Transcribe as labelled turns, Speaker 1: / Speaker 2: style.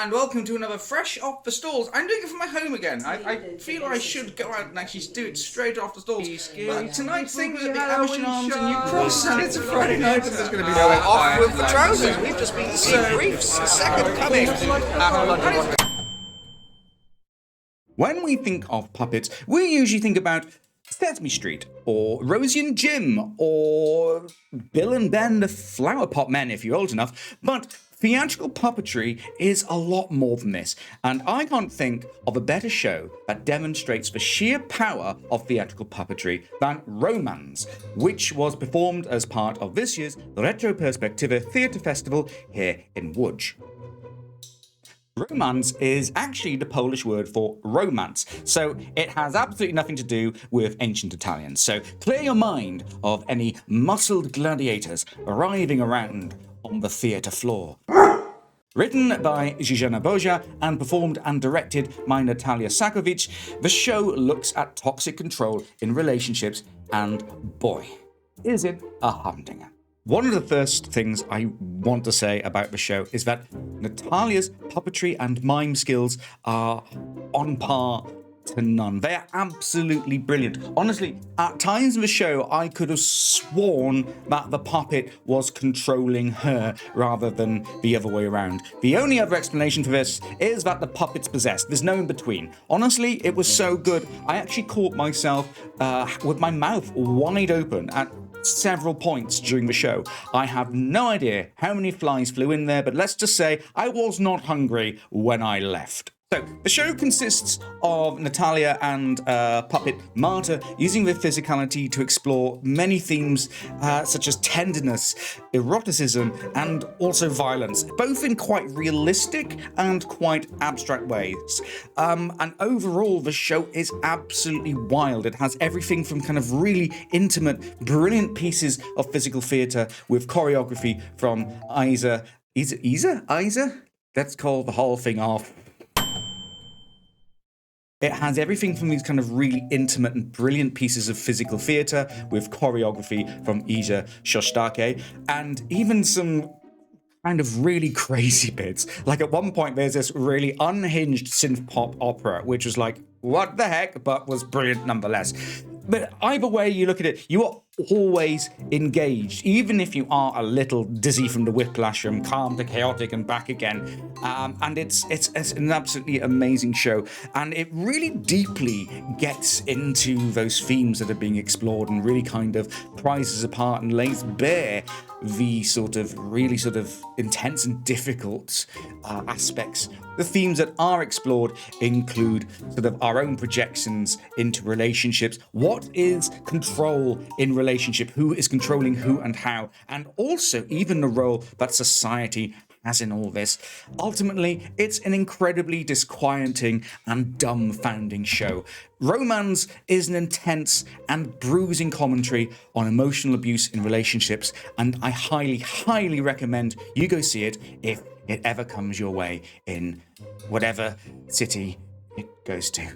Speaker 1: and welcome to another fresh off the stalls. I'm doing it from my home again. I feel I should go out and actually do it straight off the stalls. But tonight's thing was a bit Amish Arms and New Cross, and it's a Friday night, and there's going to be no
Speaker 2: off with the trousers. We've just been seeing briefs. A second coming at London.
Speaker 1: When we think of puppets, we usually think about Sesame Street, or Rosie and Jim, or Bill and Ben the Flower Pot Men if you're old enough, but theatrical puppetry is a lot more than this, and I can't think of a better show that demonstrates the sheer power of theatrical puppetry than Romance, which was performed as part of this year's Retroperspektywy Theatre Festival here in Łódź. Romance is actually the Polish word for romance, so it has absolutely nothing to do with ancient Italian. So clear your mind of any muscled gladiators arriving around on the theatre floor. Written by Zuzanna Bozia and performed and directed by Natalia Sakovic, the show looks at toxic control in relationships, and boy, is it a humdinger. One of the first things I want to say about the show is that Natalia's puppetry and mime skills are on par to none. They are absolutely brilliant. Honestly, at times in the show, I could have sworn that the puppet was controlling her rather than the other way around. The only other explanation for this is that the puppet's possessed. There's no in between. Honestly, it was so good. I actually caught myself with my mouth wide open at several points during the show. I have no idea how many flies flew in there, but let's just say I was not hungry when I left. So, the show consists of Natalia and puppet Marty using their physicality to explore many themes such as tenderness, eroticism, and also violence, both in quite realistic and quite abstract ways. And overall, the show is absolutely wild. It has everything from kind of really intimate, brilliant pieces of physical theatre with choreography from Iza? Let's call the whole thing off. It has everything from these kind of really intimate and brilliant pieces of physical theatre with choreography from Iza Szo, and even some kind of really crazy bits. Like at one point there's this really unhinged synth pop opera, which was like, what the heck, but was brilliant nonetheless. But either way you look at it, you are always engaged, even if you are a little dizzy from the whiplash from calm to chaotic and back again. And it's an absolutely amazing show, and it really deeply gets into those themes that are being explored and really kind of prizes apart and lays bare the sort of really sort of intense and difficult aspects. The themes that are explored include sort of our own projections into relationships. What is control in relationship? Who is controlling who and how? And also even the role that society has in all this. Ultimately, it's an incredibly disquieting and dumbfounding show. Romance is an intense and bruising commentary on emotional abuse in relationships, and I highly, highly recommend you go see it if it ever comes your way in whatever city it goes to.